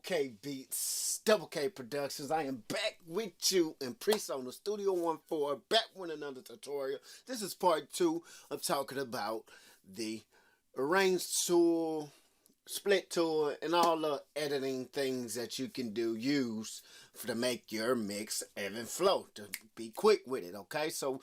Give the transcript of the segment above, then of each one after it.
DoubleKBeats, Double K Productions. I am back with you in Pre-Sona Studio 14, back with another tutorial. This is part 2 of talking about the arrange tool, split tool, and all the editing things that you can use to make your mix ebb and flow, to be quick with it, okay? So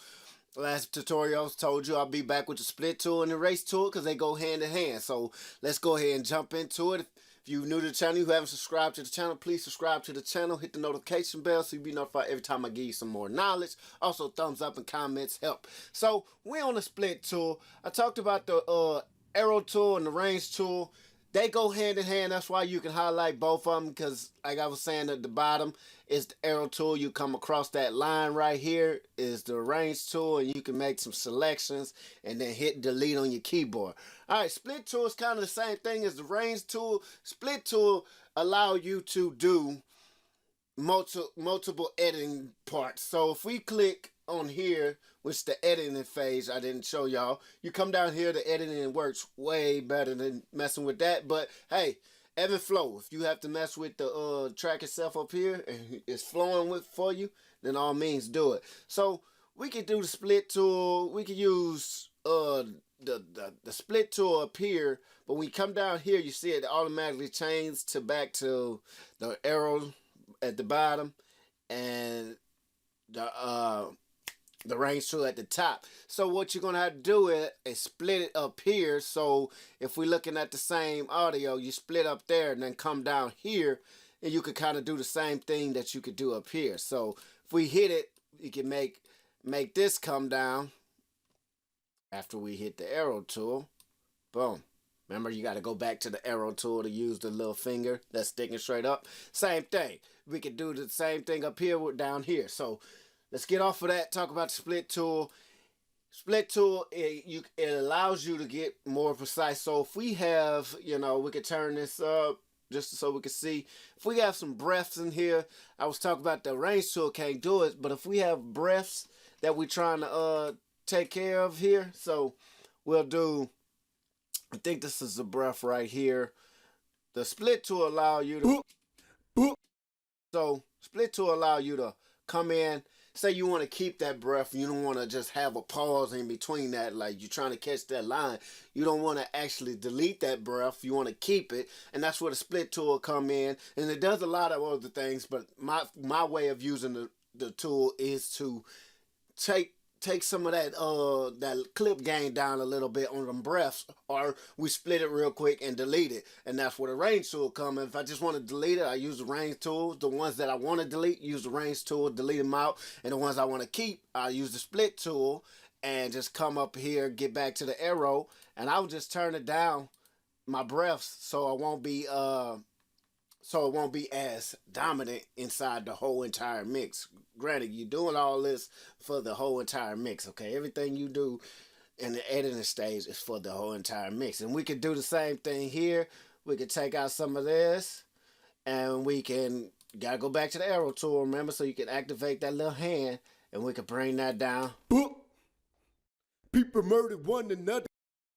last tutorial I told you I'll be back with the split tool and the erase tool because they go hand in hand. So let's go ahead and jump into it. If you're new to the channel, you haven't subscribed to the channel, please subscribe to the channel. Hit the notification bell so you'll be notified every time I give you some more knowledge. Also, thumbs up and comments help. So we're on the split tool. I talked about the arrow tool and the range tool. They go hand in hand. That's why you can highlight both of them, because like I was saying, at the bottom is the arrow tool. You come across that line right here is the range tool, and you can make some selections and then hit delete on your keyboard. All right, split tool is kind of the same thing as the range tool. Split tool allow you to do multiple editing parts. So if we click on here, which the editing phase I didn't show y'all, you come down here, the editing works way better than messing with that. But hey, ebb and flow, if you have to mess with the track itself up here and it's flowing for you, then all means do it. So we can do the split tool. We can use the split tool up here, but when you come down here, you see it automatically changes to back to the arrow at the bottom and the range tool at the top. So what you're gonna have to do is split it up here. So if we're looking at the same audio, you split up there and then come down here, and you could kind of do the same thing that you could do up here. So if we hit it, you can make this come down after we hit the arrow tool. Boom. Remember, you got to go back to the arrow tool to use the little finger that's sticking straight up. Same thing. We could do the same thing up here with down here. So let's get off of that, talk about the split tool. Split tool, it allows you to get more precise. So if we have, we could turn this up just so we can see. If we have some breaths in here, I was talking about the range tool can't do it, but if we have breaths that we're trying to take care of here, so we'll do, I think this is the breath right here. The split tool allow you to, so split tool allow you to come in. Say you want to keep that breath, you don't want to just have a pause in between that, like you're trying to catch that line. You don't want to actually delete that breath, you want to keep it, and that's where the split tool come in. And it does a lot of other things, but my way of using the tool is to take some of that clip gain down a little bit on them breaths, or we split it real quick and delete it, and that's where the range tool comes. If I just want to delete it, I use the range tool. The ones that I want to delete, use the range tool, delete them out, and the ones I want to keep, I use the split tool and just come up here, get back to the arrow, and I'll just turn it down my breaths so it won't be as dominant inside the whole entire mix. Granted, you're doing all this for the whole entire mix, okay? Everything you do in the editing stage is for the whole entire mix. And we could do the same thing here. We could take out some of this, and we can, gotta go back to the arrow tool, remember, so you can activate that little hand, and we could bring that down. People murdered one another.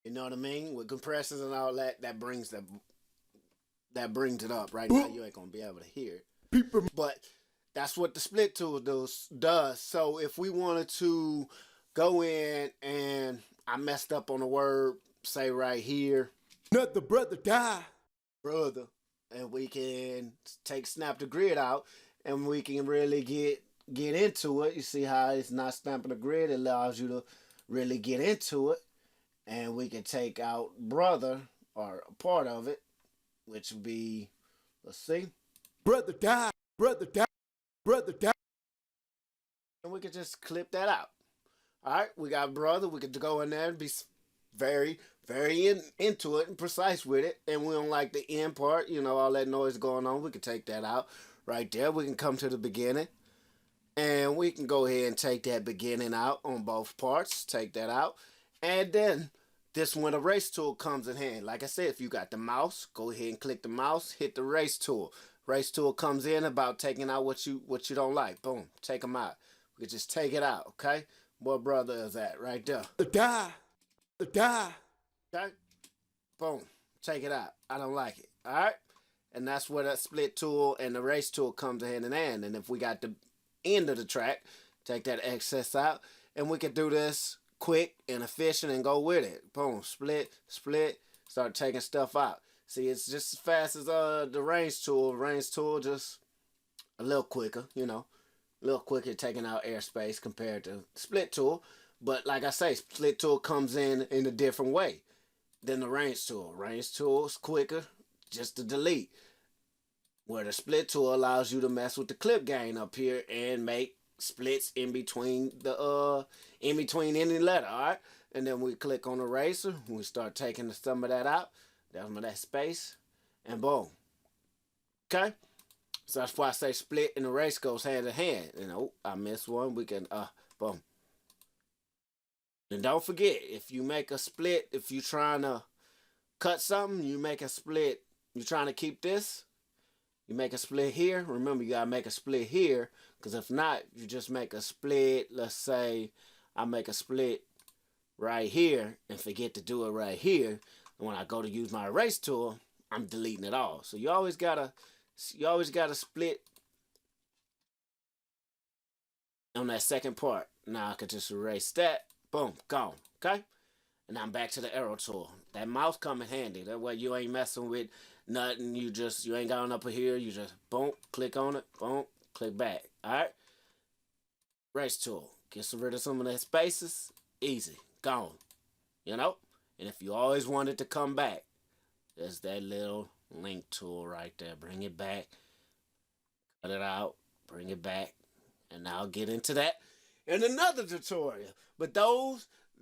You know what I mean? With compressors and all that, that brings it up. Right now, you ain't gonna be able to hear it. But that's what the split tool does. So if we wanted to go in and I messed up on a word, say right here, let the brother die, brother, and we can snap the grid out, and we can really get into it. You see how it's not snapping the grid? It allows you to really get into it, and we can take out brother or a part of it, which would be, let's see, brother die, brother die, brother die. And we could just clip that out. All right, we got brother. We could go in there and be very, very into it and precise with it. And we don't like the end part, all that noise going on. We could take that out right there. We can come to the beginning, and we can go ahead and take that beginning out on both parts. Take that out. And then this when the erase tool comes in hand. Like I said, if you got the mouse, go ahead and click the mouse, hit the erase tool. Erase tool comes in about taking out what you don't like. Boom, take them out. We can just take it out, okay? What brother is that right there? The die. Okay? Boom, take it out. I don't like it, all right? And that's where that split tool and the erase tool comes hand in hand. And if we got the end of the track, take that excess out, and we can do this quick and efficient and go with it. Boom, split, split, start taking stuff out. See, it's just as fast as the range tool. Range tool just a little quicker, you know, a little quicker taking out airspace compared to split tool. But like I say, split tool comes in a different way than the range tool. Range tool is quicker just to delete. Where the split tool allows you to mess with the clip gain up here and make splits in between any letter, all right? And then we click on eraser, we start taking some of that out, some of that space, and boom. Okay? So that's why I say split and erase goes hand in hand. You know, I missed one, we can boom. And don't forget, if you make a split, if you're trying to cut something, you make a split, you're trying to keep this, you make a split here. Remember, you gotta make a split here, because if not, you just make a split. Let's say I make a split right here and forget to do it right here. And when I go to use my erase tool, I'm deleting it all. So you always gotta split on that second part. Now I can just erase that. Boom, gone. Okay? And I'm back to the arrow tool. That mouse come in handy. That way you ain't messing with nothing. You ain't going up here. You just boom, click on it, boom, click back. Alright? Erase tool. Get rid of some of that spaces. Easy. Gone. You know? And if you always wanted to come back, there's that little link tool right there. Bring it back. Cut it out. Bring it back. And now I'll get into that in another tutorial. But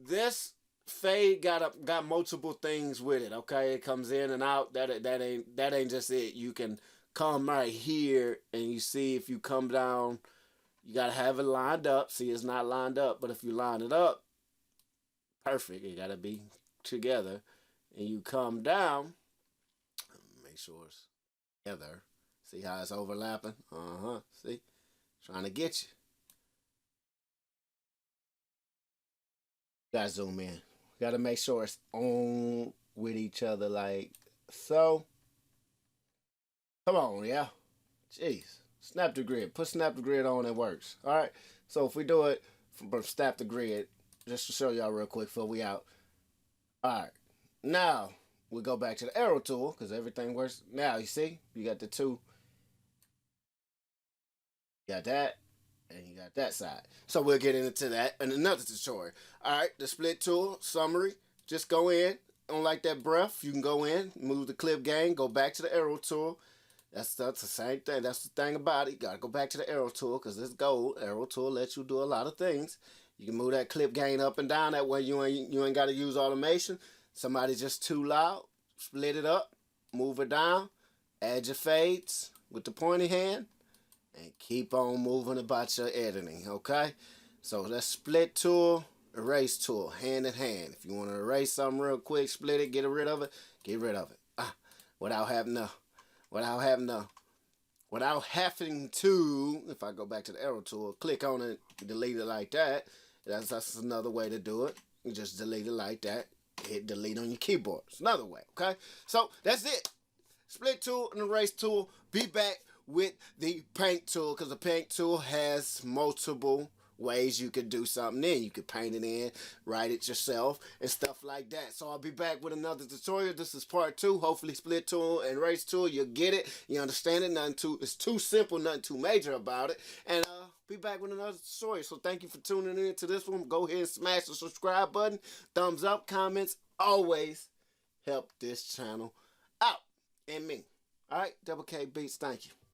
this fade got multiple things with it. Okay, it comes in and out. That ain't just it. You can come right here and you see if you come down, you gotta have it lined up. See, it's not lined up, but if you line it up, perfect. It gotta be together. And you come down, make sure it's together. See how it's overlapping? See, trying to get you. Gotta zoom in. Gotta make sure it's on with each other like so. Come on, yeah. Jeez. Snap the grid. Put snap the grid on, it works. Alright. So if we do it from snap the grid, just to show y'all real quick before we out. Alright. Now we go back to the arrow tool because everything works. Now you see, you got the two. You got that. And you got that side. So we'll get into that in another tutorial. Alright, the split tool, summary. Just go in. Don't like that breath. You can go in, move the clip gain, go back to the arrow tool. That's the same thing. That's the thing about it. You gotta go back to the arrow tool because it's gold. Arrow tool lets you do a lot of things. You can move that clip gain up and down. That way you ain't gotta use automation. Somebody's just too loud. Split it up, move it down, add your fades with the pointy hand. And keep on moving about your editing, okay? So that's split tool, erase tool, hand in hand. If you want to erase something real quick, split it, get rid of it, get rid of it. Without having to, if I go back to the arrow tool, click on it, delete it like that. That's another way to do it. You just delete it like that. Hit delete on your keyboard. It's another way, okay? So that's it. Split tool and erase tool. Be back with the paint tool because the paint tool has multiple ways you could do something in. You could paint it in, write it yourself, and stuff like that. So I'll be back with another tutorial. This is part 2. Hopefully split tool and erase tool, you'll get it. You understand it. It's too simple, nothing too major about it. And be back with another tutorial. So thank you for tuning in to this one. Go ahead and smash the subscribe button. Thumbs up, comments, always help this channel out. And me. Alright, DoubleKBeats, thank you.